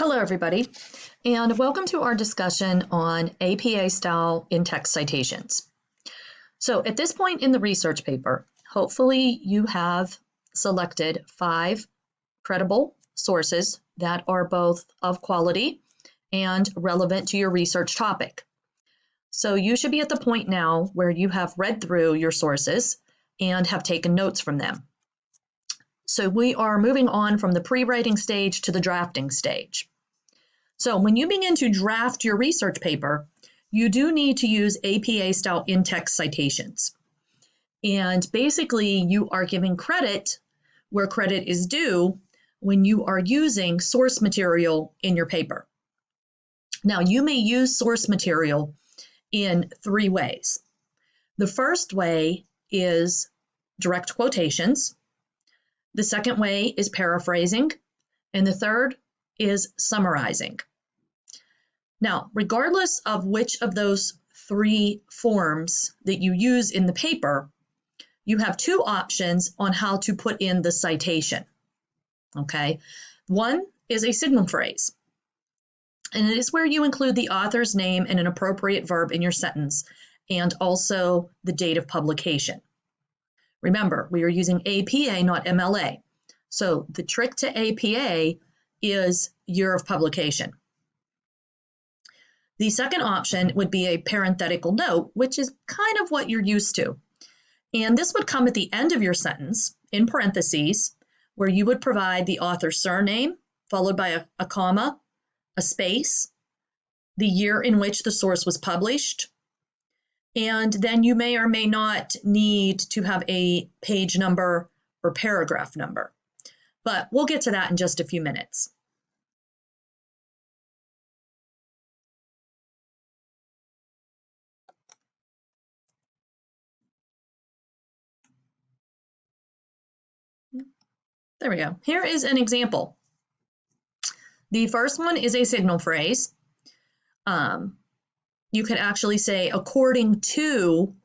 Hello, everybody, and welcome to our discussion on APA-style in-text citations. So at this point in the research paper, hopefully you have selected 5 credible sources that are both of quality and relevant to your research topic. So you should be at the point now where you have read through your sources and have taken notes from them. So we are moving on from the pre-writing stage to the drafting stage. So when you begin to draft your research paper, you do need to use APA-style in-text citations. And basically, you are giving credit where credit is due when you are using source material in your paper. Now, you may use source material in 3 ways. The first way is direct quotations. The second way is paraphrasing, and the third is summarizing. Now, regardless of which of those 3 forms that you use in the paper, you have 2 options on how to put in the citation. Okay, one is a signal phrase, and it is where you include the author's name and an appropriate verb in your sentence, and also the date of publication. Remember, we are using APA, not MLA. So the trick to APA is year of publication. The second option would be a parenthetical note, which is kind of what you're used to. And this would come at the end of your sentence, in parentheses, where you would provide the author's surname, followed by a comma, a space, the year in which the source was published, and then you may or may not need to have a page number or paragraph number. But we'll get to that in just a few minutes. There we go. Here is an example. The first one is a signal phrase. You could actually say, according to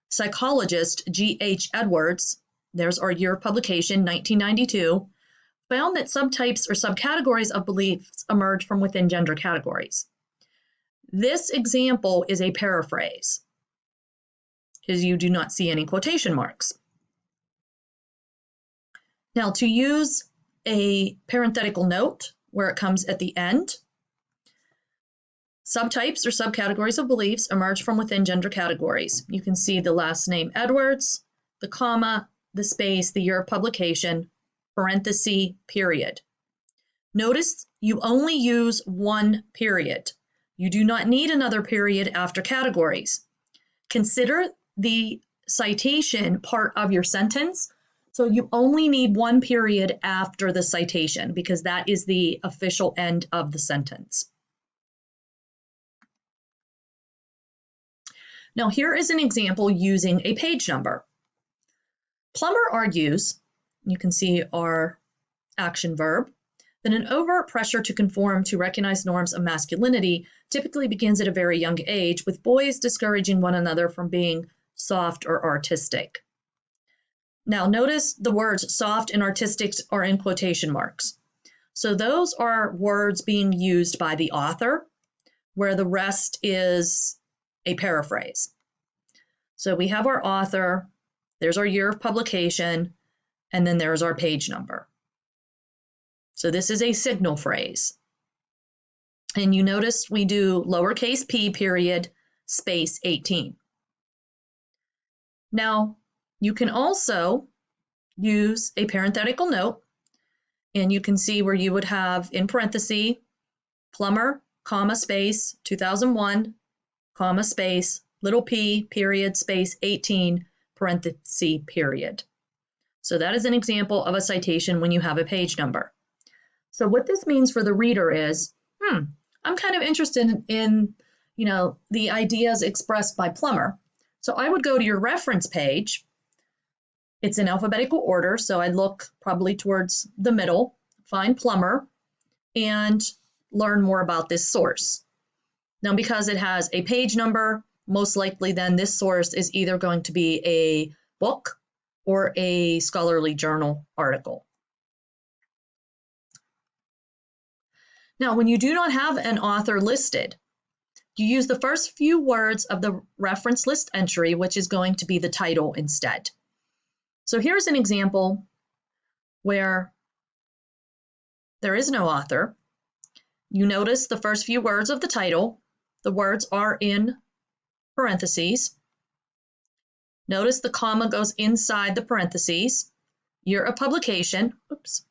psychologist G.H. Edwards, there's our year of publication, 1992, found that subtypes or subcategories of beliefs emerge from within gender categories. This example is a paraphrase, because you do not see any quotation marks. Now, to use a parenthetical note where it comes at the end, subtypes or subcategories of beliefs emerge from within gender categories. You can see the last name Edwards, the comma, the space, the year of publication, parenthesis, period. Notice you only use one period. You do not need another period after categories. Consider the citation part of your sentence, so you only need one period after the citation because that is the official end of the sentence. Now, here is an example using a page number. Plummer argues, you can see our action verb, that an overt pressure to conform to recognized norms of masculinity typically begins at a very young age, with boys discouraging one another from being soft or artistic. Now, notice the words soft and artistic are in quotation marks. So those are words being used by the author, where the rest is a paraphrase. So we have our author, there's our year of publication, and then there's our page number. So this is a signal phrase. And you notice we do lowercase p period space 18. Now, you can also use a parenthetical note, and you can see where you would have in parentheses, Plummer, comma, space, 2001, comma, space, little p, period, space, 18, parenthesis, period. So that is an example of a citation when you have a page number. So what this means for the reader is, I'm kind of interested in, the ideas expressed by Plummer. So I would go to your reference page. It's in alphabetical order, so I'd look probably towards the middle, find Plummer, and learn more about this source. Now, because it has a page number, most likely then this source is either going to be a book or a scholarly journal article. Now, when you do not have an author listed, you use the first few words of the reference list entry, which is going to be the title instead. So here's an example where there is no author. You notice the first few words of the title. The words are in parentheses. Notice the comma goes inside the parentheses. Year of publication. Oops.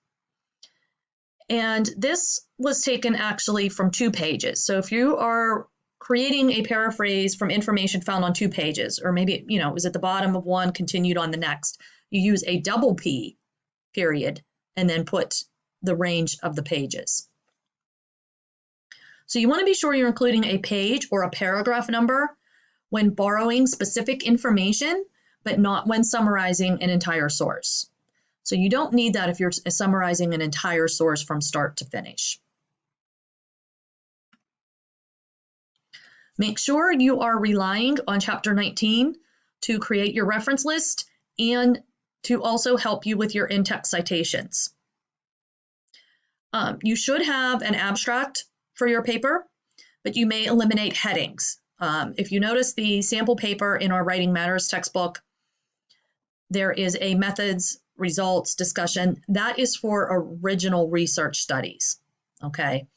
And this was taken actually from 2 pages. So if you are creating a paraphrase from information found on 2 pages, or maybe, it was at the bottom of one, continued on the next, you use a double P period and then put the range of the pages. So you want to be sure you're including a page or a paragraph number when borrowing specific information, but not when summarizing an entire source. So you don't need that if you're summarizing an entire source from start to finish. Make sure you are relying on Chapter 19 to create your reference list and to also help you with your in-text citations. You should have an abstract for your paper, but you may eliminate headings. If you notice the sample paper in our Writing Matters textbook, there is a methods, results, discussion. That is for original research studies, okay?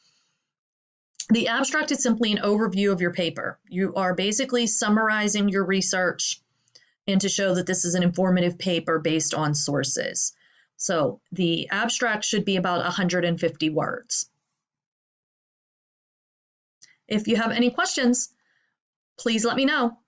The abstract is simply an overview of your paper. You are basically summarizing your research and to show that this is an informative paper based on sources. So the abstract should be about 150 words. If you have any questions, please let me know.